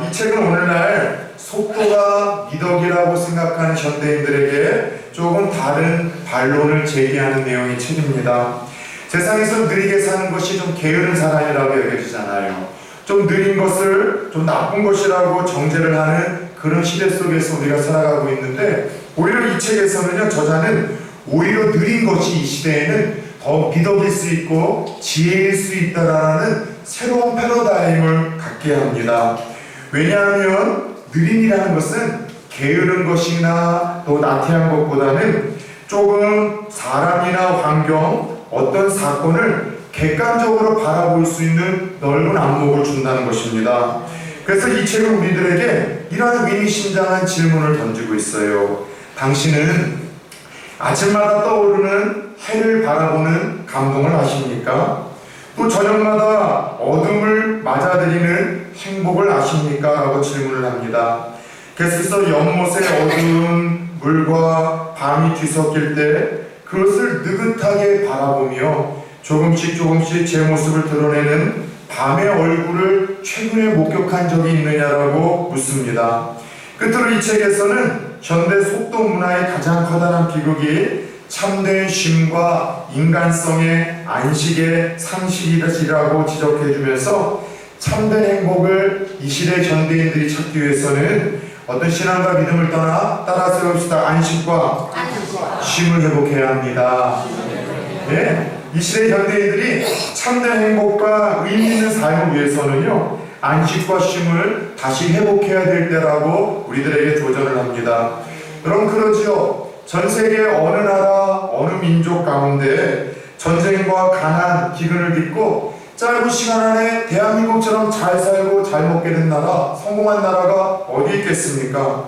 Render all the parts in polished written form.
이 책은 오늘날 속도가 미덕이라고 생각하는 현대인들에게 조금 다른 반론을 제기하는 내용의 책입니다. 세상에서 느리게 사는 것이 좀 게으른 사람이라고 여겨지잖아요. 좀 느린 것을 좀 나쁜 것이라고 정죄를 하는 그런 시대 속에서 우리가 살아가고 있는데, 오히려 이 책에서는요, 저자는 오히려 느린 것이 이 시대에는 더 미덕일 수 있고 지혜일 수 있다라는 새로운 패러다임을 갖게 합니다. 왜냐하면 느림이라는 것은 게으른 것이나 또 나태한 것보다는 조금 사람이나 환경, 어떤 사건을 객관적으로 바라볼 수 있는 넓은 안목을 준다는 것입니다. 그래서 이 책은 우리들에게 이러한 의미심장한 질문을 던지고 있어요. 당신은 아침마다 떠오르는 해를 바라보는 감동을 아십니까? 또 저녁마다 어둠을 맞아들이는 행복을 아십니까? 라고 질문을 합니다. 그래서 연못의 어두운 물과 밤이 뒤섞일 때 그것을 느긋하게 바라보며 조금씩 제 모습을 드러내는 밤의 얼굴을 최근에 목격한 적이 있느냐라고 묻습니다. 끝으로 이 책에서는 현대 속도 문화의 가장 커다란 비극이 참된 쉼과 인간성의 안식의 상실이라고 지적해주면서 참된 행복을 이 시대 현대인들이 찾기 위해서는 어떤 신앙과 믿음을 떠나 따라 세웁시다. 안식과 쉼을 회복해야 합니다. 예? 이 시대 현대인들이 참된 행복과 의미 있는 삶을 위해서는요, 안식과 쉼을 다시 회복해야 될 때라고 우리들에게 도전을 합니다. 여러분, 그러지요. 전 세계 어느 나라, 어느 민족 가운데 전쟁과 가난, 기근을 딛고 짧은 시간 안에 대한민국처럼 잘 살고 잘 먹게 된 나라, 성공한 나라가 어디 있겠습니까?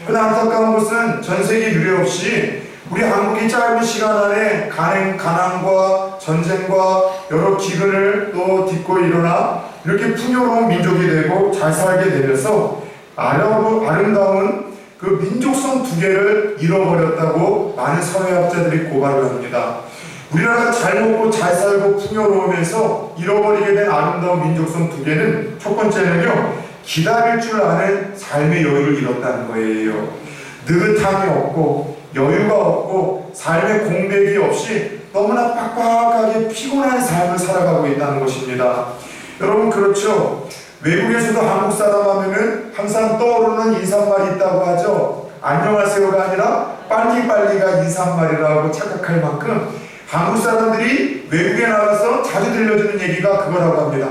그러나 안타까운 것은 전 세계 유례 없이 우리 한국이 짧은 시간 안에 가난과 전쟁과 여러 기근을 또 딛고 일어나 이렇게 풍요로운 민족이 되고 잘 살게 되면서 아름다운 그 민족성 두 개를 잃어버렸다고 많은 사회학자들이 고발을 합니다. 우리나라가 잘 먹고 잘 살고 풍요로우면서 잃어버리게 된 아름다운 민족성 두 개는, 첫 번째는요, 기다릴 줄 아는 삶의 여유를 잃었다는 거예요. 느긋함이 없고 여유가 없고 삶의 공백이 없이 너무나 빡빡하게 피곤한 삶을 살아가고 있다는 것입니다. 여러분, 그렇죠? 외국에서도 한국 사람 하면은 항상 떠오르는 인사말이 있다고 하죠. 안녕하세요가 아니라 빨리빨리가 인사말이라고 착각할 만큼 한국 사람들이 외국에 나가서 자주 들려주는 얘기가 그거라고 합니다.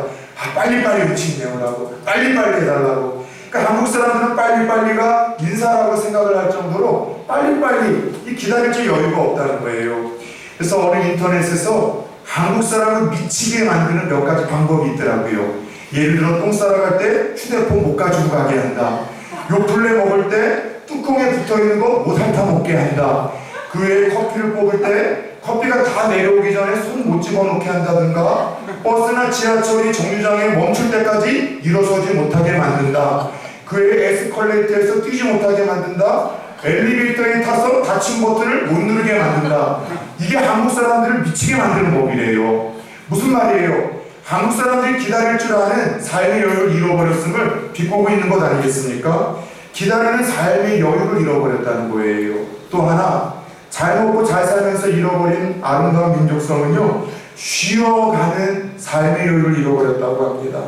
빨리빨리 음식 내오라고, 빨리빨리 해달라고. 그러니까 한국 사람들은 빨리빨리가 인사라고 생각을 할 정도로 빨리빨리 이 기다릴 줄 여유가 없다는 거예요. 그래서 어느 인터넷에서 한국 사람을 미치게 만드는 몇 가지 방법이 있더라고요. 예를 들어 똥 싸러 갈 때 휴대폰 못 가지고 가게 한다. 요플레 먹을 때 뚜껑에 붙어있는 거 못 핥아 먹게 한다. 그 외에 커피를 뽑을 때 커피가 다 내려오기 전에 손 못 집어넣게 한다든가, 버스나 지하철이 정류장에 멈출 때까지 일어서지 못하게 만든다. 그 외에 에스컬레이터에서 뛰지 못하게 만든다. 엘리베이터에 타서 닫힌 버튼을 못 누르게 만든다. 이게 한국 사람들을 미치게 만드는 법이래요. 무슨 말이에요? 한국 사람들이 기다릴 줄 아는 삶의 여유를 잃어버렸음을 비꼬고 있는 것 아니겠습니까? 기다리는 삶의 여유를 잃어버렸다는 거예요. 또 하나, 잘 먹고 잘 살면서 잃어버린 아름다운 민족성은요, 쉬어가는 삶의 여유를 잃어버렸다고 합니다.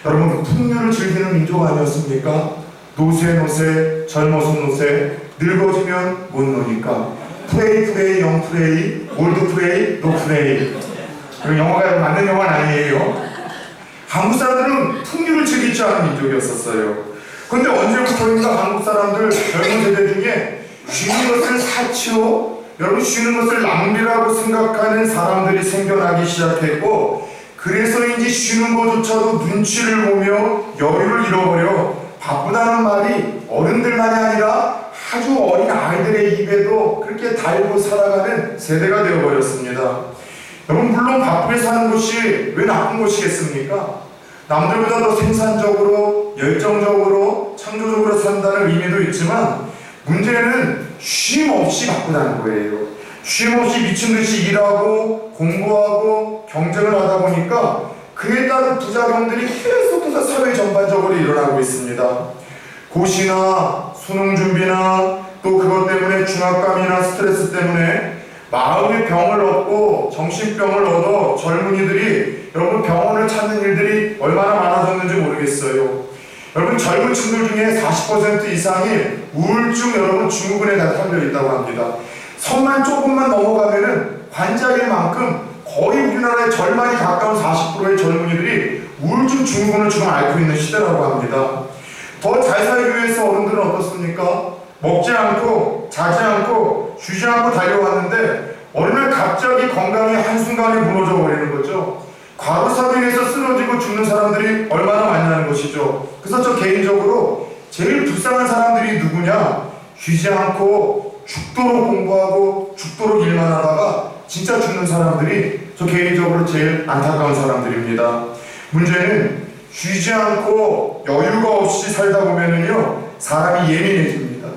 여러분, 풍류를 즐기는 민족 아니었습니까? 노세, 젊어서 노세, 늙어지면 못 노니까. 프레이, 영 프레이, 올드 프레이, 노 프레이. 영어가 맞는 영어는 아니에요. 한국 사람들은 풍류를 즐길 줄 아는 민족이었었어요. 그런데 언제부터인가 한국 사람들 젊은 세대 중에 쉬는 것을 사치로, 여러분, 쉬는 것을 낭비라고 생각하는 사람들이 생겨나기 시작했고, 그래서인지 쉬는 것조차도 눈치를 보며 여유를 잃어버려 바쁘다는 말이 어른들만이 아니라 아주 어린 아이들의 입에도 그렇게 달고 살아가는 세대가 되어버렸습니다. 여러분, 물론 바쁘게 사는 것이 왜 나쁜 것이겠습니까? 남들보다 더 생산적으로, 열정적으로, 창조적으로 산다는 의미도 있지만, 문제는 쉼 없이 바쁘다는 거예요. 쉼 없이 미친 듯이 일하고 공부하고 경쟁을 하다 보니까 그에 따른 부작용들이 계속해서 사회 전반적으로 일어나고 일어나고 있습니다. 고시나 수능 준비나 또 그것 때문에 중압감이나 스트레스 때문에 마음의 병을 얻고 정신병을 얻어 젊은이들이 여러분 병원을 찾는 일들이 얼마나 많아졌는지 모르겠어요. 여러분 젊은 층들 중에 40% 이상이 우울증 여러분 증후군에 다 달려 있다고 합니다. 선만 조금만 넘어가면은 환자일 만큼 거의 우리나라의 절반이 가까운 40%의 젊은이들이 우울증 증후군을 지금 앓고 있는 시대라고 합니다. 더 잘 살기 위해서 어른들은 어떻습니까? 먹지 않고 자지 않고 쉬지 않고 달려왔는데 어느 날 갑자기 건강이 한순간에 무너져 버리는 거죠. 과로사로 인해서 쓰러지고 죽는 사람들이 얼마나 많냐는 것이죠. 그래서 저 개인적으로 제일 불쌍한 사람들이 누구냐? 쉬지 않고 죽도록 공부하고 죽도록 일만 하다가 진짜 죽는 사람들이 저 개인적으로 제일 안타까운 사람들입니다. 문제는 쉬지 않고 여유가 없이 살다 보면은요 사람이 예민해집니다.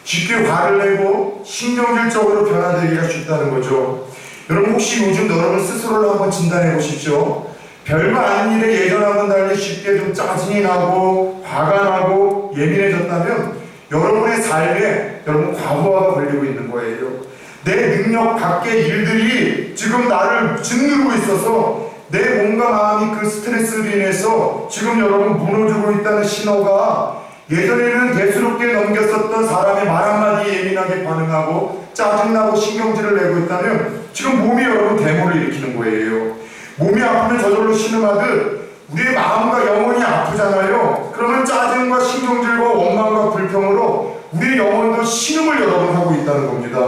쉽게 화를 내고 신경질적으로 변화되기가 쉽다는 거죠. 여러분 혹시 요즘 여러분 스스로를 한번 진단해 보십시오. 별거 아닌 일에 예전하고는 달리 쉽게 좀 짜증이 나고 화가 나고 예민해졌다면 여러분의 삶에 여러분 과부하가 걸리고 있는 거예요. 내 능력 밖의 일들이 지금 나를 짓누르고 있어서 내 몸과 마음이 그 스트레스로 인해서 지금 여러분 무너지고 있다는 신호가 예전에는 대수롭게 넘겼었던 사람의 말 한마디에 예민하게 반응하고 짜증나고 신경질을 내고 있다면 지금 몸이 여러분 데모를 일으키는 거예요. 몸이 아프면 저절로 신음하듯 우리의 마음과 영혼이 아프잖아요. 그러면 짜증과 신경질과 원망과 불평으로 우리의 영혼도 신음을 여러분 하고 있다는 겁니다.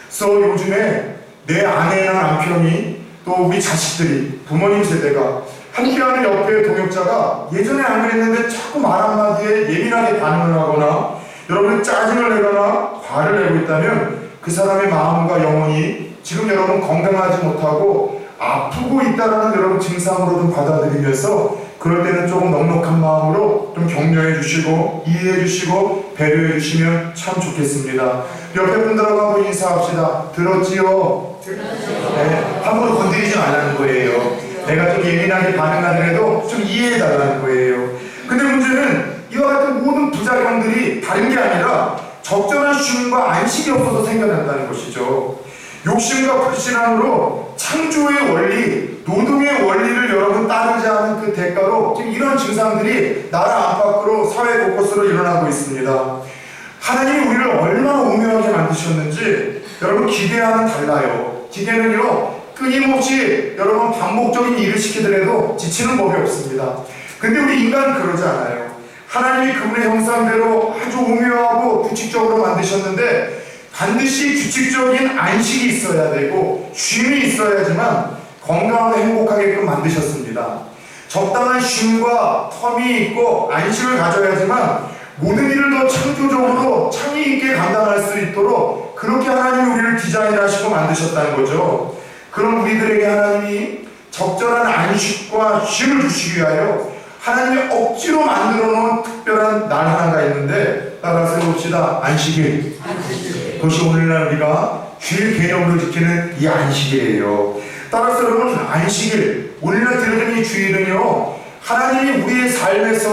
그래서 요즘에 내 아내나 남편이 또 우리 자식들이 부모님 세대가 함께하는 옆에 동역자가 예전에 안 그랬는데 자꾸 말 한마디에 예민하게 반응을 하거나 여러분 짜증을 내거나 화를 내고 있다면 그 사람의 마음과 영혼이 지금 여러분 건강하지 못하고 아프고 있다는 여러분 증상으로 좀 받아들이면서 그럴 때는 조금 넉넉한 마음으로 좀 격려해 주시고 이해해 주시고 배려해 주시면 참 좋겠습니다. 옆에 분들하고 한번 인사합시다. 들었지요? 네, 함부로 건드리지 말라는 거예요. 내가 좀 예민하게 반응하더라도 좀 이해해 달라는 거예요. 근데 문제는 이와 같은 모든 부작용들이 다른 게 아니라 적절한 쉼과 안식이 없어서 생겨난다는 것이죠. 욕심과 불신앙으로 창조의 원리, 노동의 원리를 여러분 따르지 않은 그 대가로 지금 이런 증상들이 나라 안팎으로 사회 곳곳으로 일어나고 있습니다. 하나님이 우리를 얼마나 오묘하게 만드셨는지 여러분 기계와는 달라요. 기계는요 끊임없이 여러분 반복적인 일을 시키더라도 지치는 법이 없습니다. 근데 우리 인간은 그러지 않아요. 하나님이 그분의 형상대로 아주 오묘하고 규칙적으로 만드셨는데 반드시 규칙적인 안식이 있어야 되고 쉼이 있어야지만 건강하고 행복하게끔 만드셨습니다. 적당한 쉼과 텀이 있고 안식을 가져야지만 모든 일을 더 창조적으로 창의 있게 감당할 수 있도록 그렇게 하나님이 우리를 디자인하시고 만드셨다는 거죠. 그럼 우리들에게 하나님이 적절한 안식과 쉼을 주시기 위하여 하나님이 억지로 만들어 놓은 특별한 날 하나가 있는데 따라서 해봅시다. 안식일. 그것이 오늘날 우리가 주일 개념으로 지키는 이 안식일이에요. 따라서 여러분 안식일, 오늘날 들어진 이 주일은요 하나님이 우리의 삶에서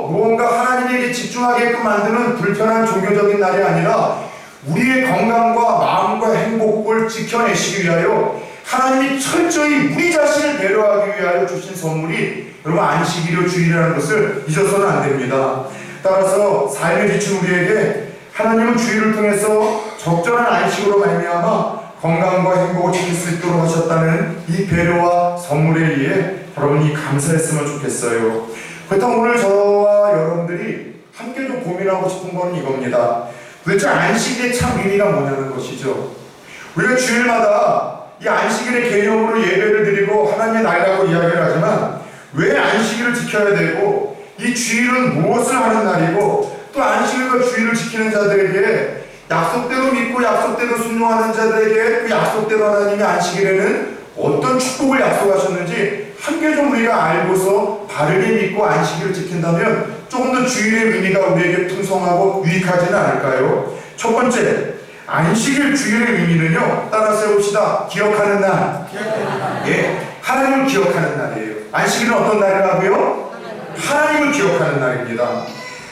무언가 하나님에게 집중하게끔 만드는 불편한 종교적인 날이 아니라 우리의 건강과 마음과 행복을 지켜내시기 위하여 하나님이 철저히 우리 자신을 배려하기 위하여 주신 선물이 여러분 안식일이요 주일이라는 것을 잊어서는 안 됩니다. 따라서 삶에 지친 우리에게 하나님은 주일을 통해서 적절한 안식으로 말미암아 건강과 행복을 지킬 수 있도록 하셨다는 이 배려와 선물에 의해 여러분이 감사했으면 좋겠어요. 그렇다면 오늘 저와 여러분들이 함께 좀 고민하고 싶은 건 이겁니다. 도대체 안식일의 참 의미가 뭐냐는 것이죠. 우리가 주일마다 이 안식일의 개념으로 예배를 드리고 하나님의 날이라고 이야기를 하지만 왜 안식일을 지켜야 되고 이 주일은 무엇을 하는 날이고 또 안식일과 주일을 지키는 자들에게 약속대로 믿고 약속대로 순종하는 자들에게 그 약속대로 하나님의 안식일에는 어떤 축복을 약속하셨는지 함께 좀 우리가 알고서 바르게 믿고 안식일을 지킨다면 조금 더 주일의 의미가 우리에게 풍성하고 유익하지는 않을까요? 첫 번째, 안식일 주일의 의미는요 따라서 해봅시다. 기억하는 날. 예, 하나님을 기억하는 날이에요. 안식일은 어떤 날이라고요? 하나님을 안식일로 기억하는 날입니다.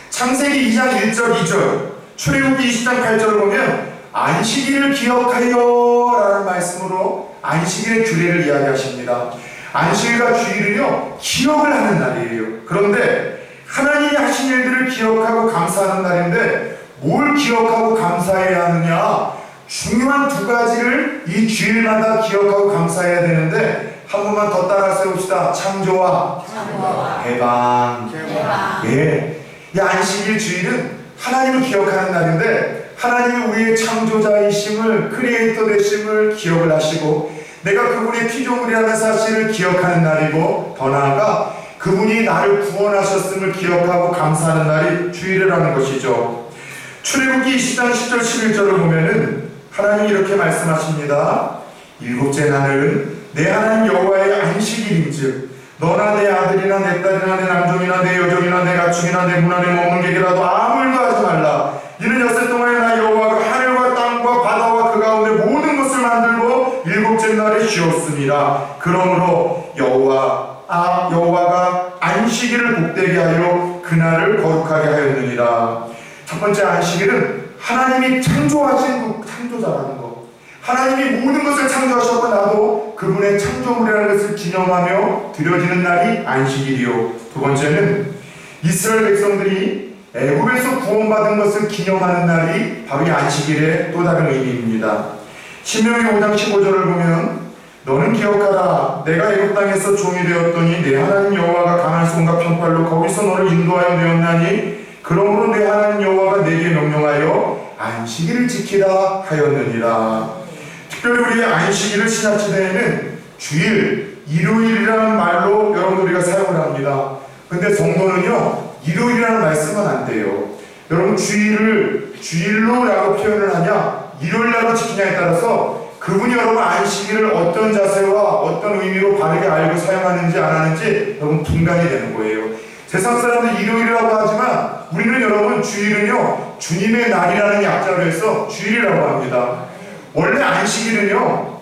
창세기 2장 1절 2절, 출애굽기 20장 8절을 보면 안식일을 기억하여 라는 말씀으로 안식일의 규례를 이야기하십니다. 안식일과 주일은요, 기억을 하는 날이에요. 그런데 하나님이 하신 일들을 기억하고 감사하는 날인데 뭘 기억하고 감사해야 하느냐? 중요한 두 가지를 이 주일마다 기억하고 감사해야 되는데 한 번만 더 따라 세웁시다. 창조와 개방. 예, 이 안식일 주일은 하나님을 기억하는 날인데 하나님이 우리의 창조자이심을, 크리에이터 되심을 기억을 하시고 내가 그분의 피조물이라는 사실을 기억하는 날이고, 더 나아가 그분이 나를 구원하셨음을 기억하고 감사하는 날이 주일이라는 것이죠. 출애굽기 20장 10절 11절을 보면은 하나님이 이렇게 말씀하십니다. 일곱째 날은 내 하나님 여호와의 안식일인즉 너나 내 아들이나 내 딸이나 내 남종이나 내 여종이나 내 가축이나 내 문 안에 머무는 객이라도 아무 일도 하지 말라. 이는 엿새 동안에 나 여호와가 하늘과 땅과 바다와 그 가운데 모든 것을 만들고 일곱째 날에 쉬었습니다. 그러므로 여호와가 안식일을 복되게 하여 그날을 거룩하게 하였느니라. 첫 번째 안식일은 하나님이 창조하신 창조자라는 것, 하나님이 모든 것을 창조하셨고 나도 그분의 창조물이라는 것을 기념하며 드려지는 날이 안식일이요. 두 번째는 이스라엘 백성들이 애굽에서 구원받은 것을 기념하는 날이 바로 이 안식일의 또 다른 의미입니다. 신명기 5장 15절을 보면 너는 기억하라. 내가 애굽 땅에서 종이 되었더니 내 하나님 여호와가 강한 손과 편팔로 거기서 너를 인도하여 내었나니 그러므로 내 하나님 여호와가 내게 명령하여 안식일을 지키라 하였느니라. 특별히 우리의 안식일을 신약시대에는 주일, 일요일이라는 말로 여러분 우리가 사용을 합니다. 근데 성도는요, 일요일이라는 말씀은 안 돼요. 여러분 주일을 주일로라고 표현을 하냐, 일요일날로 지키냐에 따라서 그분이 여러분 안식일을 어떤 자세와 어떤 의미로 바르게 알고 사용하는지 안 하는지 여러분 분간이 되는 거예요. 세상 사람들 일요일이라고 하지만 우리는 여러분 주일은요, 주님의 날이라는 약자로 해서 주일이라고 합니다. 원래 안식일은요,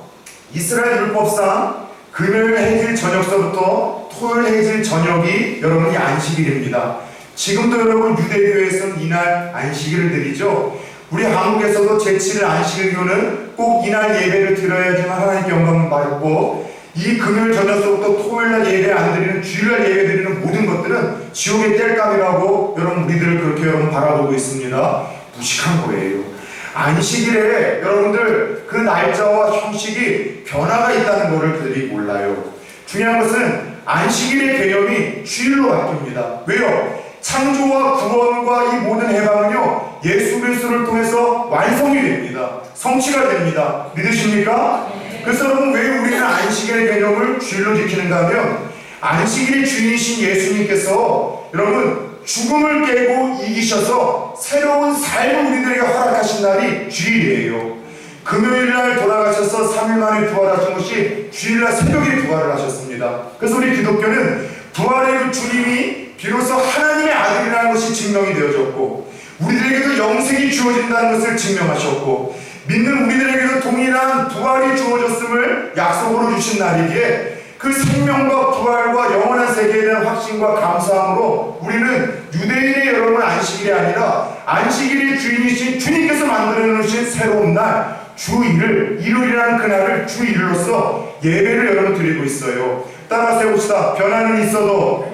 이스라엘 율법상 금요일 해질 저녁서부터 토요일 해질 저녁이 여러분이 안식일입니다. 지금도 여러분 유대교에서는 이날 안식일을 드리죠. 우리 한국에서도 제7일 안식일교는 꼭 이날 예배를 드려야지만 하나님께 영광을 받고, 이 금요일 저녁서부터 토요일날 예배 안 드리는, 주일날 예배 드리는 모든 것들은 지옥의 땔감이라고 여러분 우리들을 그렇게 여러분 바라보고 있습니다. 무식한 거예요. 안식일에 여러분들 그 날짜와 형식이 변화가 있다는 것을 그들이 몰라요. 중요한 것은 안식일의 개념이 주일로 바뀝니다. 왜요? 창조와 구원과 이 모든 해방은요, 예수 그리스도를 통해서 완성이 됩니다. 성취가 됩니다. 믿으십니까? 그래서 여러분 왜 우리는 안식일의 개념을 주일로 지키는가 하면, 안식일의 주인이신 예수님께서 여러분 죽음을 깨고 이기셔서 새로운 삶을 우리들에게 허락하신 날이 주일이에요. 금요일날 돌아가셔서 3일 만에 부활하신 것이 주일날 새벽에 부활을 하셨습니다. 그래서 우리 기독교는 부활의 그 주님이 비로소 하나님의 아들이라는 것이 증명이 되어졌고, 우리들에게도 영생이 주어진다는 것을 증명하셨고, 믿는 우리들에게도 동일한 부활이 주어졌음을 약속으로 주신 날이기에 그 생명과 부활과 영원한 세계에 대한 확신과 감사함으로 우리는 유대인의 여러분 안식일이 아니라 안식일의 주인이신 주님께서 만들어 놓으신 새로운 날 주일을, 일요일이라는 그날을 주일로서 예배를 여러분 드리고 있어요. 따라 세웁시다. 변화는 있어도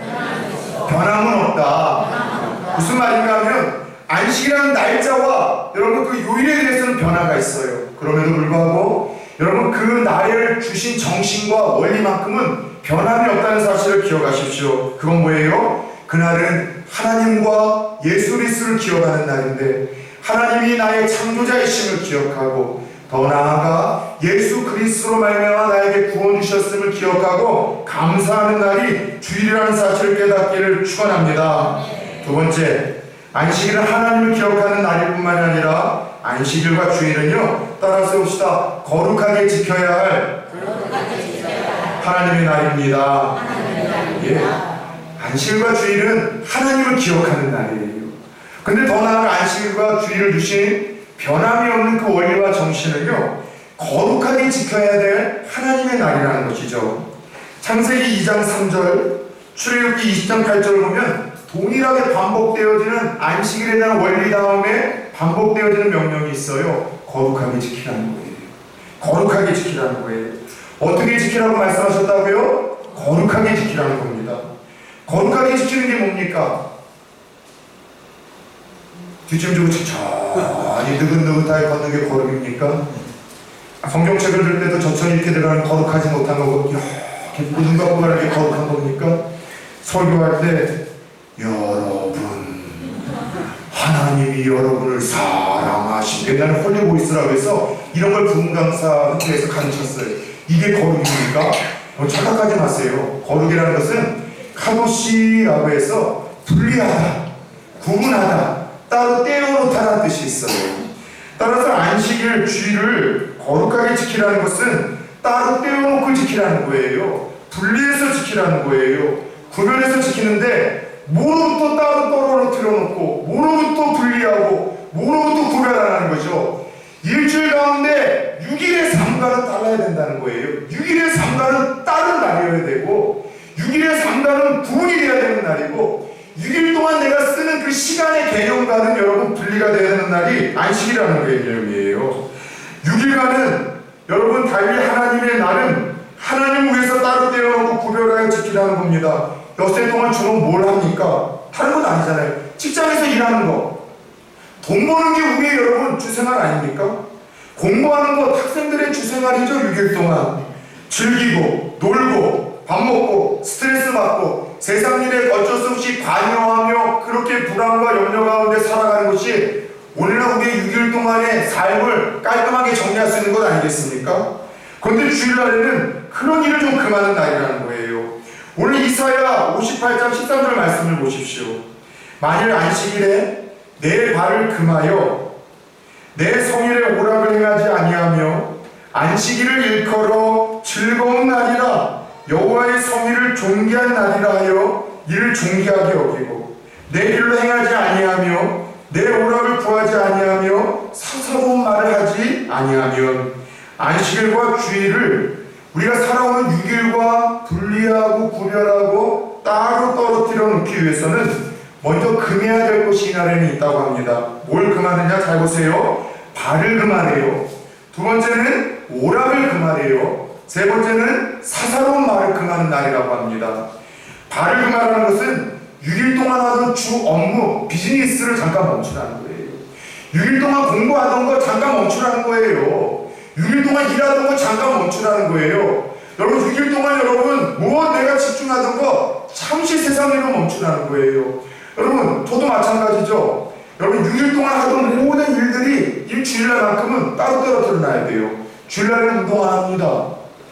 변함은 없다. 무슨 말인가 하면 안식이라는 날짜와 여러분 그 요일에 대해서는 변화가 있어요. 그럼에도 불구하고 여러분 그 날을 주신 정신과 원리만큼은 변함이 없다는 사실을 기억하십시오. 그건 뭐예요? 그날은 하나님과 예수 그리스도를 기억하는 날인데, 하나님이 나의 창조자이심을 기억하고, 더 나아가 예수 그리스도로 말미암아 나에게 구원 주셨음을 기억하고 감사하는 날이 주일이라는 사실을 깨닫기를 축원합니다. 두 번째, 안식일은 하나님을 기억하는 날일 뿐만 아니라 안식일과 주일은요, 따라 세웁시다. 거룩하게 지켜야 할 하나님의 날입니다. 예. 안식일과 주일은 하나님을 기억하는 날이에요. 근데 더 나아가 안식일과 주일을 주신 변함이 없는 그 원리와 정신을요, 거룩하게 지켜야 될 하나님의 날이라는 것이죠. 창세기 2장 3절, 출애굽기 20장 8절을 보면 동일하게 반복되어지는 안식일에 대한 원리 다음에 반복되어지는 명령이 있어요. 거룩하게 지키라는 거예요. 거룩하게 지키라는 거예요. 어떻게 지키라고 말씀하셨다고요? 거룩하게 지키라는 겁니다. 거룩하게 지키는 게 뭡니까? 뒷짐지고 천천히 느긋느긋하게 걷는 게 거룩입니까? 성경책을 들 때도 천천히 이렇게 들어가는 거룩하지 못한 거고 이렇게 눈 감고 가는 게 거룩한 겁니까? 설교할 때 여러분 하나님이 여러분을 사랑하신 옛날에 홀리보이스라고 해서 이런 걸 부흥강사 학교에서 가르쳤어요. 이게 거룩입니까? 착각하지 마세요. 거룩이라는 것은 카도시라고 해서 분리하다, 구분하다, 따로 떼어놓다라는 뜻이 있어요. 따라서 안식일 주일을 거룩하게 지키라는 것은 따로 떼어놓고 지키라는 거예요. 분리해서 지키라는 거예요. 구별해서 지키는데 뭐로부터 따로 떨어뜨려 놓고 뭐로부터 분리하고 뭐로부터 구별하라는 거죠. 일주일 가운데 6일의 삼가는 달라야 된다는 거예요. 6일의 삼가는 다른 날이어야 되고 6일의 삼가는 구분이 돼야 되는 날이고 6일 동안 내가 쓰는 그 시간의 개념과는 여러분 분리가 돼야 되는 날이 안식이라는 개념이에요. 6일간은 여러분 달리 하나님의 날은 하나님 위해서 따로 떼어놓고 구별하여 지키라는 겁니다. 엿새 동안 주로 뭘 합니까? 다른 건 아니잖아요. 직장에서 일하는 거, 돈 버는 게 우리의 여러분 주생활 아닙니까? 공부하는 것 학생들의 주생활이죠. 6일 동안 즐기고 놀고 밥 먹고 스트레스 받고 세상 일에 어쩔 수 없이 관여하며 그렇게 불안과 염려 가운데 살아가는 것이 오늘날 우리의 6일 동안의 삶을 깔끔하게 정리할 수 있는 것 아니겠습니까? 그런데 주일날에는 그런 일을 좀 금하는 날이라는 거예요. 오늘 이사야 58장 13절 말씀을 보십시오. 만일 안식일에 내 발을 금하여 내 성일에 오락을 행하지 아니하며 안식일을 일컬어 즐거운 날이라 여호와의 성일을 존귀한 날이라 하여 이를 존귀하게 여기고 내 길로 행하지 아니하며 내 오락을 구하지 아니하며 사사로운 말을 하지 아니하면 안식일과 주일을 우리가 살아오는 6일과 분리하고 구별하고 따로 떨어뜨려 놓기 위해서는 먼저 금해야 될 것이 이 날에는 있다고 합니다. 뭘 금하느냐? 잘 보세요. 발을 금하래요. 두 번째는 오락을 금하래요. 세 번째는 사사로운 말을 금하는 날이라고 합니다. 발을 금하라는 것은 6일 동안 하던 주 업무, 비즈니스를 잠깐 멈추라는 거예요. 6일 동안 공부하던 거 잠깐 멈추라는 거예요. 6일 동안 일하던 거 잠깐 멈추라는 거예요. 여러분 6일 동안 여러분 무엇 내가 집중하던 거 잠시 세상 일로 멈추라는 거예요. 여러분 저도 마찬가지죠. 여러분 6일 동안 하던 모든 일들이 일주일날만큼은 따로 떨어뜨려 놔야 돼요. 주일날에는 운동 안 합니다.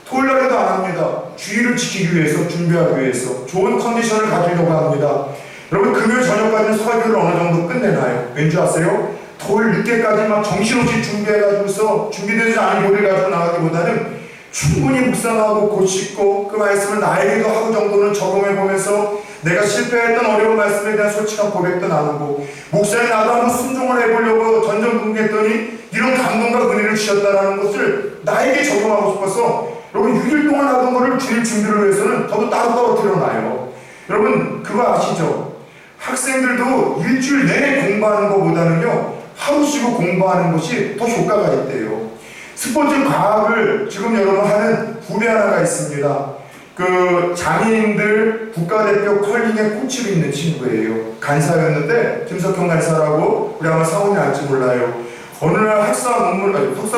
토요일날에도 안 합니다. 주일을 지키기 위해서 준비하기 위해서 좋은 컨디션을 가지려고 합니다. 여러분 금요일 저녁까지는 설교를 어느 정도 끝내놔요. 왠지 아세요? 토요일 늦게까지 막 정신없이 준비해가지고서 준비되지 않은 요리를 가지고 나가기보다는 충분히 묵상하고 고씻고 그 말씀을 나에게도 하루 정도는 적용해보면서 내가 실패했던 어려운 말씀에 대한 솔직한 고백도 나누고 목사님 나도 한번 순종을 해보려고 전전긍긍했더니 이런 감동과 은혜를 주셨다는 것을 나에게 적용하고 싶어서 여러분 6일 동안 하던 거를 주일 준비를 위해서는 저도 따로 떨어뜨려 놔요. 여러분 그거 아시죠? 학생들도 일주일 내내 공부하는 것보다는요 하루 쉬고 공부하는 것이 더 효과가 있대요. 스포츠 과학을 지금 여러분 하는 후배 하나가 있습니다. 그 장애인들 국가대표 컬링의 코치로 있는 친구예요. 간사였는데 김석형 간사라고 우리 아마 사원이 알지 몰라요. 어느 날 석사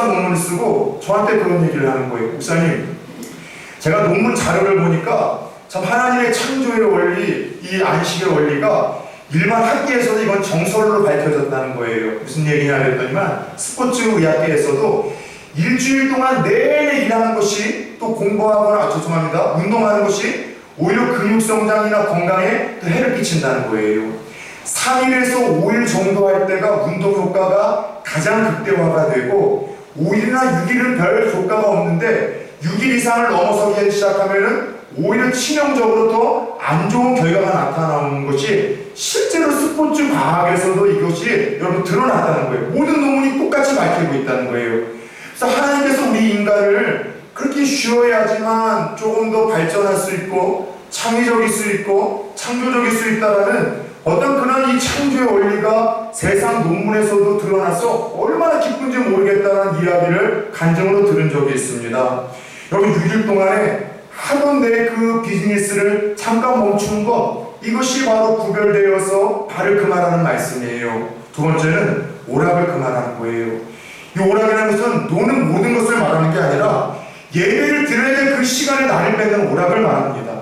논문을 쓰고 저한테 그런 얘기를 하는 거예요. 목사님, 제가 논문 자료를 보니까 참 하나님의 창조의 원리, 이 안식의 원리가 일반 학계에서도 이건 정설로 밝혀졌다는 거예요. 무슨 얘기냐 그랬더니만 스포츠 의학계에서도 일주일 동안 내내 일하는 것이 또 공부하거나 운동하는 것이 오히려 근육 성장이나 건강에 더 해를 끼친다는 거예요. 3일에서 5일 정도 할 때가 운동 효과가 가장 극대화가 되고 5일이나 6일은 별 효과가 없는데 6일 이상을 넘어서기 시작하면은 오히려 치명적으로 더 안 좋은 결과가 나타나는 것이 실제로 스포츠 과학에서도 이것이 여러분 드러났다는 거예요. 모든 논문이 똑같이 밝히고 있다는 거예요. 그래서 하나님께서 우리 인간을 그렇게 쉬어야지만 조금 더 발전할 수 있고 창의적일 수 있고 창조적일 수 있다라는 어떤 그날 이 창조의 원리가 세상 논문에서도 드러나서 얼마나 기쁜지 모르겠다는 이야기를 간증으로 들은 적이 있습니다. 여러분 6일 동안에 하던 내 그 비즈니스를 잠깐 멈추는 것, 이것이 바로 구별되어서 발을 그만하는 말씀이에요. 두 번째는 오락을 그만하는 거예요. 이 오락이라는 것은 노는 모든 것을 말하는 게 아니라 예배를 드려야 될 그 시간에 나를 뺏는 오락을 말합니다.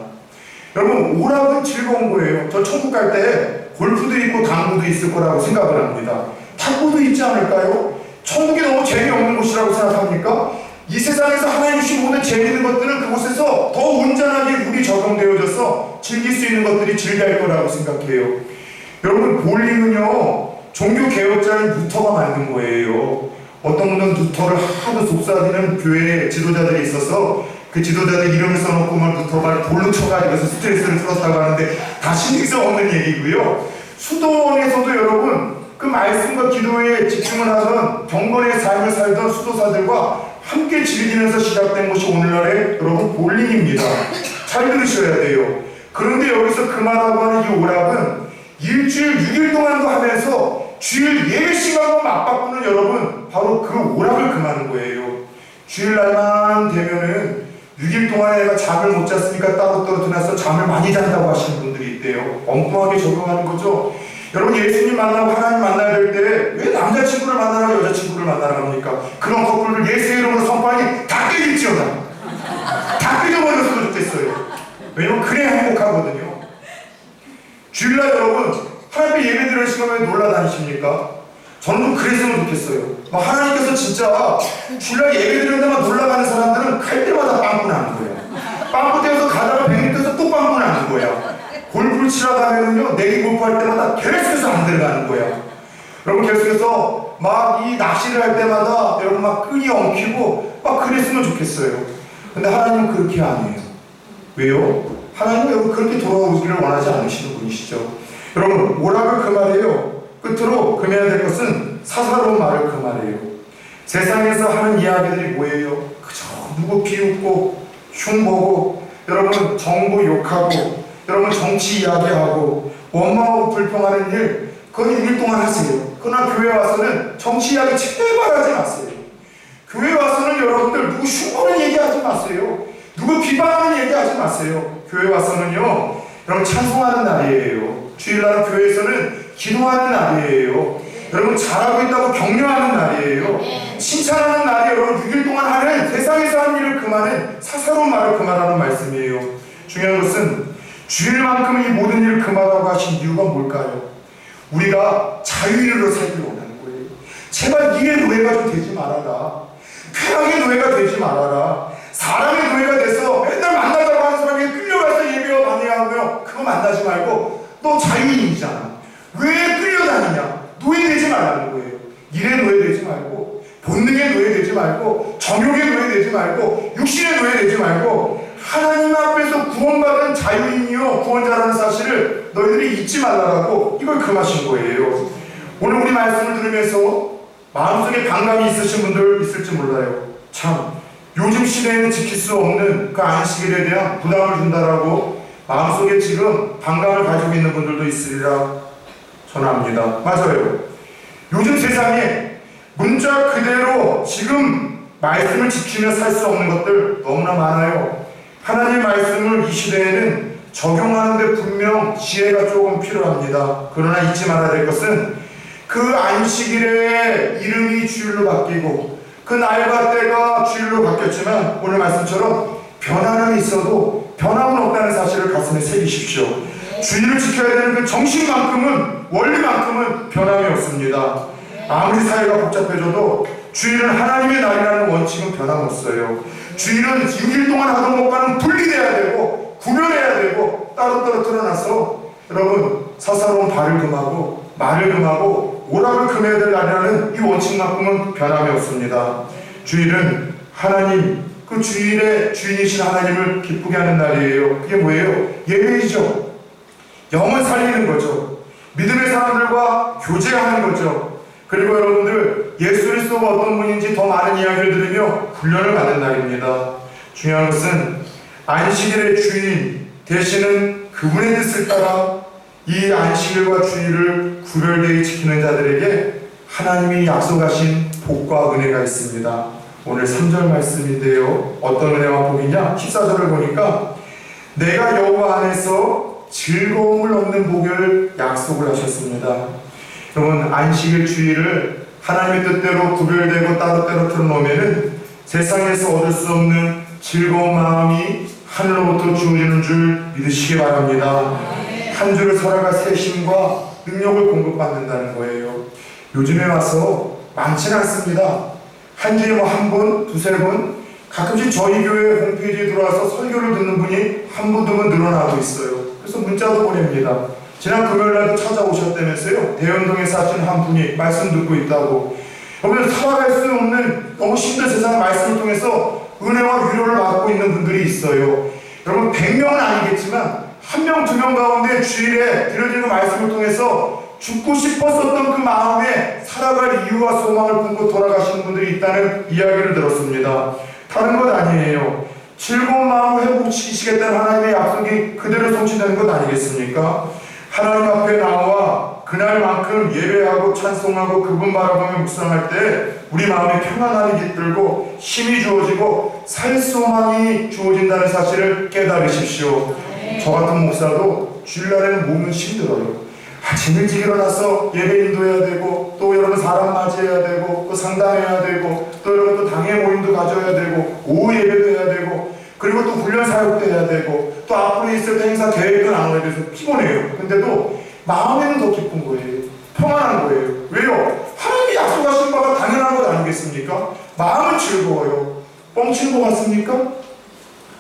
여러분 오락은 즐거운 거예요. 저 천국 갈 때 골프도 있고 당구도 있을 거라고 생각을 합니다. 탁구도 있지 않을까요? 천국이 너무 재미없는 곳이라고 생각합니까? 이 세상에서 하나님 주신 모든 재미있는 것들은 그곳에서 더 온전하게 우리 적용되어져서 즐길 수 있는 것들이 즐길 거라고 생각해요. 여러분 볼링은요 종교 개혁자인 루터가 만든 거예요. 어떤 분은 루터를 하도 속삭이는 교회 지도자들이 있어서 그 지도자들 이름을 써놓고 막 루터가 돌로 쳐가지고 스트레스를 풀었다고 하는데 다 신빙성 없는 얘기고요. 수도원에서도 여러분 그 말씀과 기도에 집중을 하던 경건의 삶을 살던 수도사들과 함께 즐기면서 시작된 것이 오늘날의 여러분 볼링입니다. 잘 들으셔야 돼요. 그런데 여기서 그만하고 하는 이 오락은 일주일 6일 동안도 하면서 주일 예배 시간과 맞바꾸는 여러분 바로 그 오락을 금하는 거예요. 주일날만 되면은 6일 동안에 내가 잠을 못 잤으니까 따로따로 드나서 잠을 많이 잔다고 하시는 분들이 있대요. 엉뚱하게 적용하는 거죠. 여러분 예수님 만나고 하나님 만나야 될 때 왜 남자친구를 만나라 여자친구를 만나라 합니까? 그런 커플을 예수의 이름으로 선포하니 다 깨질지어다. 다 깨져버렸으면 좋겠어요. 왜냐면 그래야 행복하거든요. 주일날 여러분 하나님 예배 드리는 시간에 왜 놀라다니십니까? 저는 그랬으면 좋겠어요. 하나님께서 진짜 주일날 예배 드리는 데만 놀라가는 사람들은 갈 때마다 빵꾸 나는 거예요. 빵꾸 떼어서 가다가 뱅이 떼서 또 빵꾸 나는 거야. 골프를 치러 가면은요, 내기 골프할 때마다 계속해서 안 들어가는 거야. 여러분, 계속해서 막 이 낚시를 할 때마다 여러분 막 끈이 엉키고 막 그랬으면 좋겠어요. 근데 하나님은 그렇게 안 해요. 왜요? 하나님은 여러분 그렇게 돌아오기를 원하지 않으시는 분이시죠. 여러분, 오락을 금하래요. 끝으로 금해야 될 것은 사사로운 말을 금하래요. 세상에서 하는 이야기들이 뭐예요? 그저 누구 비웃고 흉보고 여러분 정보 욕하고 여러분 정치 이야기하고 원망하고 불평하는 일 그건 6일 동안 하세요. 그러나 교회 와서는 정치 이야기 제발 하지 마세요. 교회 와서는 여러분들 누구 흉보는 얘기하지 마세요. 누구 비방하는 얘기하지 마세요. 교회 와서는요 여러분 찬송하는 날이에요. 주일날 교회에서는 기도하는 날이에요. 여러분 잘하고 있다고 격려하는 날이에요. 칭찬하는 날이 여러분 6일 동안 하는 세상에서 하는 일을 금하는 사사로운 말을 금하라는 말씀이에요. 중요한 것은 주일만큼은 이 모든 일을 금하라고 하신 이유가 뭘까요? 우리가 자유인으로 살기를 원하는 거예요. 제발 일의 노예가 좀 되지 말아라. 쾌락의 노예가 되지 말아라. 사람의 노예가 돼서 맨날 만나자고 하는 사람에게 끌려가서 예배와 방해하며 그거 만나지 말고 너 자유인이잖아. 왜 끌려다니냐? 노예되지 말라는 거예요. 일의 노예되지 말고 본능의 노예되지 말고 정욕의 노예되지 말고 육신의 노예되지 말고 하나님 앞에서 구원받은 자유인이요 구원자라는 사실을 너희들이 잊지 말라고 이걸 금하신 거예요. 오늘 우리 말씀을 들으면서 마음속에 반감이 있으신 분들 있을지 몰라요. 참 요즘 시대에는 지킬 수 없는 그 안식일에 대한 부담을 준다라고 마음속에 지금 반감을 가지고 있는 분들도 있으리라 저는 압니다. 맞아요. 요즘 세상에 문자 그대로 지금 말씀을 지키며 살 수 없는 것들 너무나 많아요. 하나님의 말씀을 이 시대에는 적용하는데 분명 지혜가 조금 필요합니다. 그러나 잊지 말아야 될 것은 그 안식일의 이름이 주일로 바뀌고 그 날과 때가 주일로 바뀌었지만 오늘 말씀처럼 변화는 있어도 변함은 없다는 사실을 가슴에 새기십시오. 주일을 지켜야 되는 그 정신만큼은 원리만큼은 변함이 없습니다. 아무리 사회가 복잡해져도 주일은 하나님의 날이라는 원칙은 변함없어요. 주일은 6일 동안 하던 것과는 분리돼야 되고 구별해야 되고 따로따로 드러나서 여러분 사사로운 발을 금하고 말을 금하고 오락을 금해야 될 날이라는 이 원칙만큼은 변함이 없습니다. 주일은 하나님 그 주일의 주인이신 하나님을 기쁘게 하는 날이에요. 그게 뭐예요? 예배이죠. 영을 살리는 거죠. 믿음의 사람들과 교제하는 거죠. 그리고 여러분들 예수 그리스도가 어떤 분인지 더 많은 이야기를 들으며 훈련을 받는 날입니다. 중요한 것은 안식일의 주인 되시는 그분의 뜻을 따라 이 안식일과 주일을 구별되게 지키는 자들에게 하나님이 약속하신 복과 은혜가 있습니다. 오늘 3절 말씀인데요. 어떤 은혜와 복이냐? 14절을 보니까 내가 여호와 안에서 즐거움을 얻는 복을 약속을 하셨습니다. 여러분, 안식일 주일을 하나님의 뜻대로 구별되고 따로따로 틀어놓으면 세상에서 얻을 수 없는 즐거운 마음이 하늘로부터 주어지는 줄 믿으시기 바랍니다. 한 주를 살아갈 새심과 능력을 공급받는다는 거예요. 요즘에 와서 많지는 않습니다. 한 주에 한 분, 두세 분, 가끔씩 저희 교회 홈페이지에 들어와서 설교를 듣는 분이 한 분, 두 분 늘어나고 있어요. 그래서 문자도 보냅니다. 지난 금요일날도 찾아오셨다면서요. 대연동에 사시는 한 분이 말씀 듣고 있다고. 여러분, 살아갈 수 없는 너무 힘든 세상 말씀을 통해서 은혜와 위로를 받고 있는 분들이 있어요. 여러분, 100명은 아니겠지만 1명, 2명 가운데 주일에 드려지는 말씀을 통해서 죽고 싶었었던 그 마음에 살아갈 이유와 소망을 품고 돌아가시는 분들이 있다는 이야기를 들었습니다. 다른 것 아니에요. 즐거운 마음을 회복시키시겠다는 하나님의 약속이 그대로 성취되는 것 아니겠습니까? 하나님 앞에 나와 그날만큼 예배하고 찬송하고 그분 바라보며 묵상할 때 우리 마음에 평안함이 깃들고 힘이 주어지고 살 소망이 주어진다는 사실을 깨달으십시오. 저 같은 목사도 주일날에는 몸은 힘들어요. 아침 일찍 일어나서 예배 인도해야 되고, 또 여러분 사람 맞이해야 되고, 또 상담해야 되고, 또 여러분 또 당회 모임도 가져야 되고, 오후 예배도 해야 되고, 그리고 또 훈련 사역도 해야 되고, 또 앞으로 있을 때 행사 계획도 나눠야 돼서 피곤해요. 근데도 마음에는 더 기쁜 거예요. 평안한 거예요. 왜요? 하나님이 약속하신 바가 당연한 것 아니겠습니까? 마음은 즐거워요. 뻥치는 것 같습니까?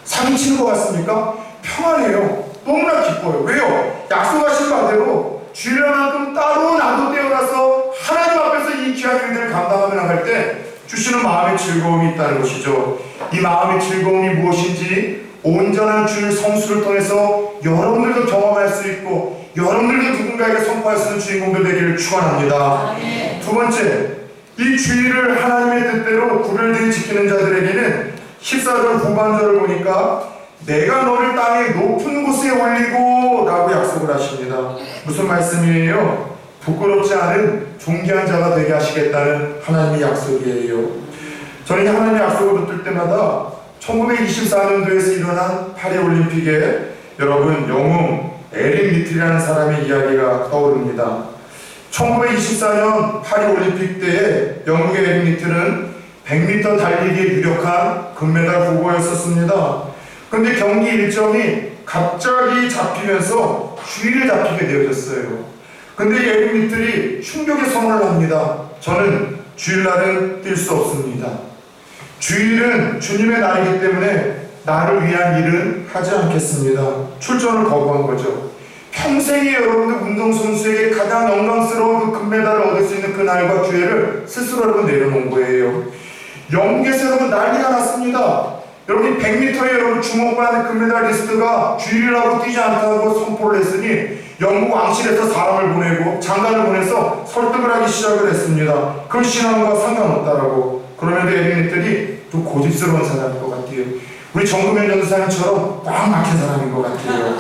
사기치는 것 같습니까? 평안해요. 너무나 기뻐요. 왜요? 약속하신 바대로 주일만큼 따로 나도 떼어나서 하나님 앞에서 이 귀한 일들을 감당하며 나갈 때 주시는 마음의 즐거움이 있다는 것이죠. 이 마음의 즐거움이 무엇인지 온전한 주일 성수를 통해서 여러분들도 경험할 수 있고 여러분들도 누군가에게 선포할 수 있는 주인공들 되기를 축원합니다. 두 번째, 이 주일을 하나님의 뜻대로 구별되게 지키는 자들에게는 14절 후반절을 보니까 내가 너를 땅의 높은 곳에 올리고 라고 약속을 하십니다. 무슨 말씀이에요? 부끄럽지 않은 존귀한 자가 되게 하시겠다는 하나님의 약속이에요. 저는 하나님의 약속을 붙들 때마다 1924년도에서 일어난 파리올림픽에 여러분 영웅 에릭 리틀이라는 사람의 이야기가 떠오릅니다. 1924년 파리올림픽 때에 영국의 에릭 리틀은 100m 달리기에 유력한 금메달 후보였었습니다. 그런데 경기 일정이 갑자기 잡히면서 주일에 잡히게 되어졌어요. 근데 에릭 리틀이 충격의 선언을 합니다. 저는 주일날은 뛸 수 없습니다. 주일은 주님의 날이기 때문에 나를 위한 일은 하지 않겠습니다. 출전을 거부한 거죠. 평생에 여러분들 운동선수에게 가장 영광스러운 그 금메달을 얻을 수 있는 그 날과 기회를 스스로 여러분 내려놓은 거예요. 영국에서 여러분 난리가 났습니다. 여러분 100m에 여러분 주목받는 금메달리스트가 주일이라고 뛰지 않다고 선포를 했으니 영국 왕실에서 사람을 보내고 장관을 보내서 설득을 하기 시작을 했습니다. 그 신앙과 상관없다라고. 그러면 에릭리틀이 좀 고집스러운 사람인 것 같아요. 우리 정금현 전도사님처럼 꽉 막힌 사람인 것 같아요.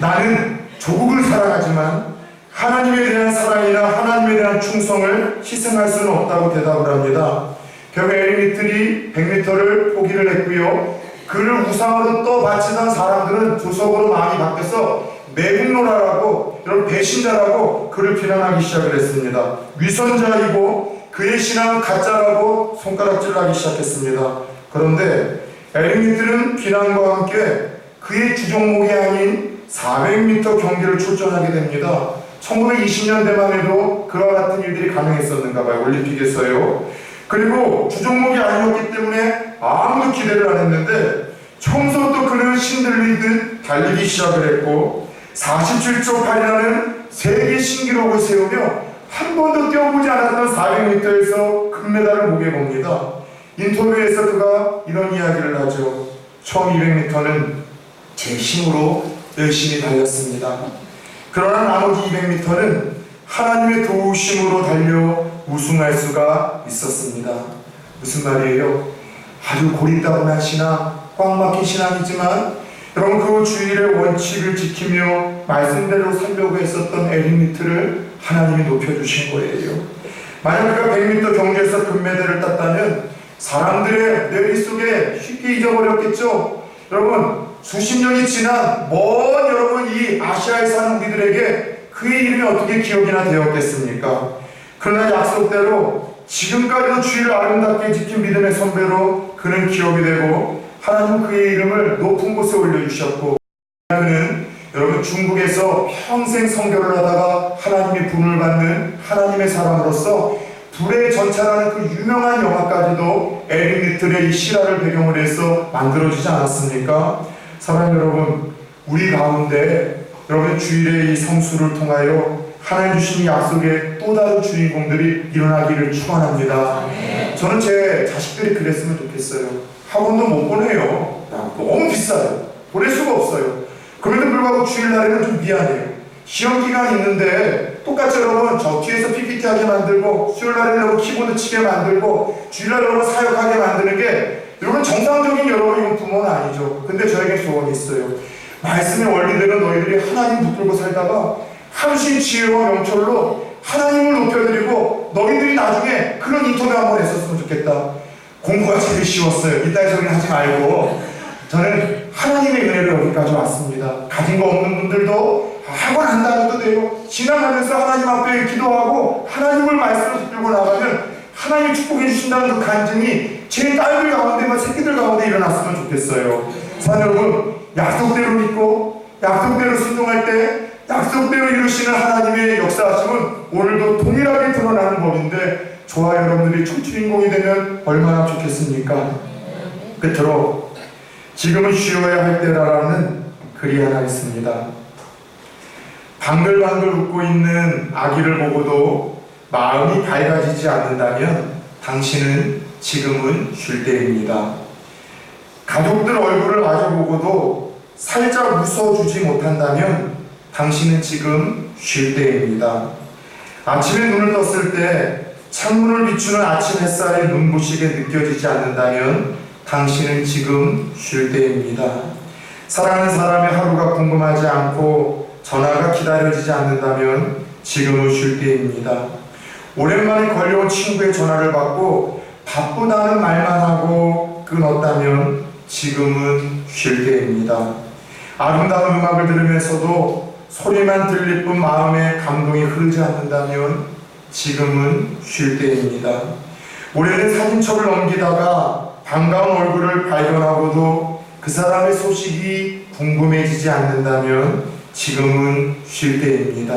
나는 조국을 사랑하지만 하나님에 대한 사랑이나 하나님에 대한 충성을 희생할 수는 없다고 대답을 합니다. 결국 에릭리틀이 100m를 포기를 했고요. 그를 우상으로 또 바치던 사람들은 조석으로 마음이 바뀌어서 매국노라라고 여러분 배신자라고 그를 비난하기 시작을 했습니다. 위선자이고 그의 신앙은 가짜라고 손가락질을 하기 시작했습니다. 그런데 에릭리틀은 비난과 함께 그의 주종목이 아닌 400m 경기를 출전하게 됩니다. 1920년대만 해도 그와 같은 일들이 가능했었는가 봐요. 올림픽에서요. 그리고 주종목이 아니었기 때문에 아무도 기대를 안 했는데 처음부터 그는 신들리듯 달리기 시작을 했고 47초 8이라는 세계 신기록을 세우며 한 번도 뛰어보지 않았던 400m에서 금메달을 목에 겁니다. 인터뷰에서 그가 이런 이야기를 하죠. 처음 200m는 제 힘으로 열심히 달렸습니다. 그러나 나머지 200m는 하나님의 도우심으로 달려 우승할 수가 있었습니다. 무슨 말이에요? 아주 고리따분한 신앙, 꽉 막힌 신앙이지만 여러분, 그 주일의 원칙을 지키며 말씀대로 살려고 했었던 에릭리트를 하나님이 높여주신 거예요. 만약 그가 100m 경주에서 금메달을 땄다면 사람들의 뇌리 속에 쉽게 잊어버렸겠죠. 여러분, 수십 년이 지난 먼 여러분 이 아시아에 사는 우리들에게 그의 이름이 어떻게 기억이나 되었겠습니까? 그러나 약속대로 지금까지도 주의를 아름답게 지킨 믿음의 선배로 그는 기억이 되고 하나님은 그의 이름을 높은 곳에 올려주셨고, 그는 여러분 중국에서 평생 선교를 하다가 하나님의 분을 받는 하나님의 사람으로서 불의 전차라는 그 유명한 영화까지도 에릭리틀의 이 실화를 배경으로 해서 만들어지지 않았습니까? 사랑하는 여러분, 우리 가운데 여러분 주일의 이 성수를 통하여 하나님 주신 이 약속의 또 다른 주인공들이 일어나기를 축원합니다. 저는 제 자식들이 그랬으면 좋겠어요. 학원도 못 보내요. 너무 비싸요. 보낼 수가 없어요. 그럼에도 불구하고 주일날에는 좀 미안해요. 시험 기간이 있는데 똑같이 여러분 저 뒤에서 PPT 하게 만들고 수요일날에는 여러분 키보드 치게 만들고 주일날 여러분 사역하게 만드는 게 여러분 정상적인 여러분 부모는 아니죠. 근데 저에게 소원이 있어요. 말씀의 원리대로 너희들이 하나님 붙들고 살다가 함신 지혜와 명철로 하나님을 높여드리고 너희들이 나중에 그런 인터뷰 한번 했었으면 좋겠다. 공부가 제일 쉬웠어요. 이따위 소리는 하지 말고 저는 하나님의 은혜로 여기까지 왔습니다. 가진 거 없는 분들도 학원 안 다녀도 돼요. 지나가면서 하나님 앞에 기도하고 하나님을 말씀을 붙들고 나가면 하나님이 축복해 주신다는 그 간증이 제 딸들 가운데, 새끼들 가운데 일어났으면 좋겠어요. 사랑하는 여러분, 약속대로 믿고 약속대로 순종할 때 약속대로 이루시는 하나님의 역사하심은 오늘도 동일하게 드러나는 법인데 저와 여러분들이 주인공이 되면 얼마나 좋겠습니까? 끝으로 지금은 쉬어야 할 때라는 글이 하나 있습니다. 방글방글 웃고 있는 아기를 보고도 마음이 밝아지지 않는다면 당신은 지금은 쉴 때입니다. 가족들 얼굴을 마주 보고도 살짝 웃어주지 못한다면 당신은 지금 쉴 때입니다. 아침에 눈을 떴을 때 창문을 비추는 아침 햇살이 눈부시게 느껴지지 않는다면 당신은 지금 쉴 때입니다. 사랑하는 사람의 하루가 궁금하지 않고 전화가 기다려지지 않는다면 지금은 쉴 때입니다. 오랜만에 걸려온 친구의 전화를 받고 바쁘다는 말만 하고 끊었다면 지금은 쉴 때입니다. 아름다운 음악을 들으면서도 소리만 들릴 뿐 마음에 감동이 흐르지 않는다면 지금은 쉴 때입니다. 오래된 사진첩을 넘기다가 반가운 얼굴을 발견하고도 그 사람의 소식이 궁금해지지 않는다면 지금은 쉴 때입니다.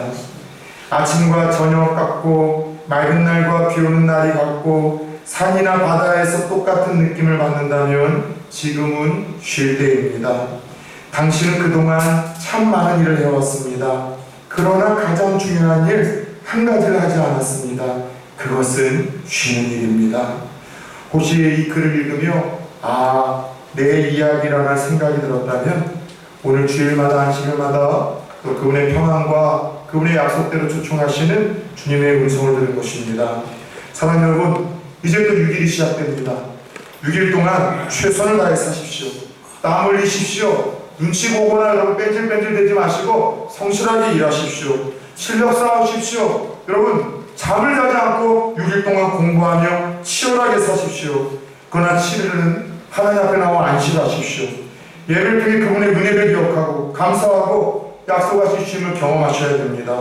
아침과 저녁 같고 맑은 날과 비 오는 날이 같고 산이나 바다에서 똑같은 느낌을 받는다면 지금은 쉴 때입니다. 당신은 그동안 참 많은 일을 해왔습니다. 그러나 가장 중요한 일 한 가지를 하지 않았습니다. 그것은 쉬는 일입니다. 혹시 이 글을 읽으며 내 이야기라는 생각이 들었다면 오늘 주일마다 안식일마다 또 그분의 평안과 그분의 약속대로 초청하시는 주님의 음성을 들은 것입니다. 사랑하는 여러분, 이제 또 6일이 시작됩니다. 6일 동안 최선을 다해 사십시오. 땀 흘리십시오. 눈치 보거나 여러분 뺀질뺀질 대지 마시고 성실하게 일하십시오. 실력 쌓으십시오. 여러분 잠을 자지 않고 6일 동안 공부하며 치열하게 사십시오. 그러나 7일은 하나님 앞에 나와 안식하십시오. 예배를 통해 그분의 은혜를 기억하고 감사하고 약속하신 주님을 경험하셔야 됩니다.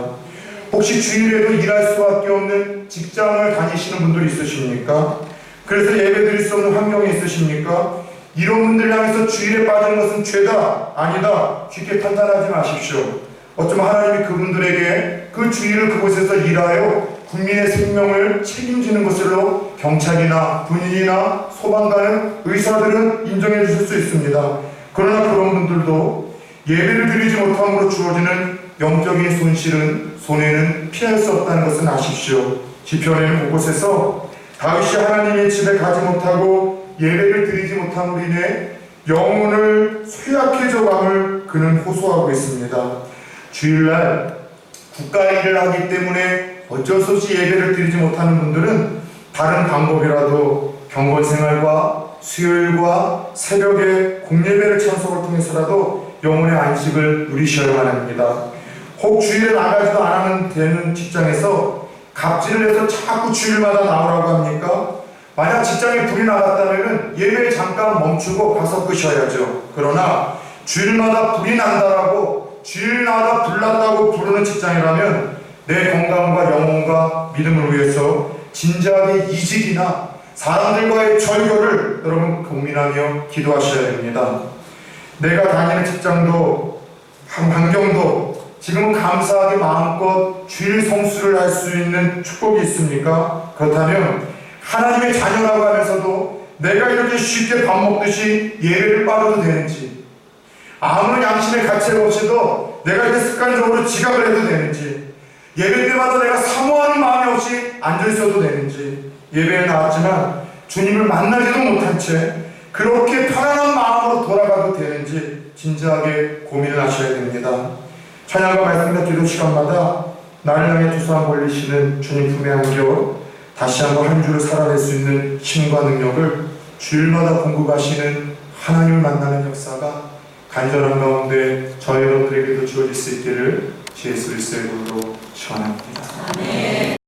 혹시 주일에도 일할 수밖에 없는 직장을 다니시는 분들이 있으십니까? 그래서 예배 드릴 수 없는 환경이 있으십니까? 이런 분들 향해서 주일에 빠지는 것은 죄다, 아니다, 쉽게 판단하지 마십시오. 어쩌면 하나님이 그분들에게 그 주일을 그곳에서 일하여 국민의 생명을 책임지는 것으로 경찰이나 군인이나 소방관은 의사들은 인정해 주실 수 있습니다. 그러나 그런 분들도 예배를 드리지 못함으로 주어지는 영적인 손해는 피할 수 없다는 것은 아십시오. 시편에는 곳곳에서 다윗이 하나님의 집에 가지 못하고 예배를 드리지 못함으로 인해 영혼을 쇠약해져감을 그는 호소하고 있습니다. 주일날 국가의 일을 하기 때문에 어쩔 수 없이 예배를 드리지 못하는 분들은 다른 방법이라도 경건생활과 수요일과 새벽에 공예배를 참석을 통해서라도 영혼의 안식을 누리셔야만 합니다. 혹 주일에 나가지도 않으면 되는 직장에서 갑질을 해서 자꾸 주일마다 나오라고 합니까? 만약 직장에 불이 나갔다면 예배 잠깐 멈추고 가서 끄셔야죠. 그러나 주일마다 불이 난다라고 주일마다 불 났다고 부르는 직장이라면 내 건강과 영혼과 믿음을 위해서 진지하게 이직이나 사람들과의 절교를 여러분 고민하며 기도하셔야 됩니다. 내가 다니는 직장도 환경도 지금은 감사하게 마음껏 주일 성수를 할 수 있는 축복이 있습니까? 그렇다면 하나님의 자녀라고 하면서도 내가 이렇게 쉽게 밥 먹듯이 예배를 빠져도 되는지, 아무런 양심의 가책 없이도 내가 이렇게 습관적으로 지각을 해도 되는지, 예배 때마다 내가 사모하는 마음이 없이 앉아있어도 되는지, 예배에 나왔지만 주님을 만나지도 못한 채 그렇게 편안한 마음으로 돌아가도 되는지 진지하게 고민을 하셔야 됩니다. 찬양과 말씀과 기도 시간마다 나를 향해 두 손 벌리시는 주님 품에 안겨 다시 한번 한 주를 살아낼 수 있는 힘과 능력을 주일마다 공급하시는 하나님을 만나는 역사가 간절한 가운데 저희 여러분들에게도 주어질 수 있기를 주 예수 그리스도의 이름으로 축원합니다.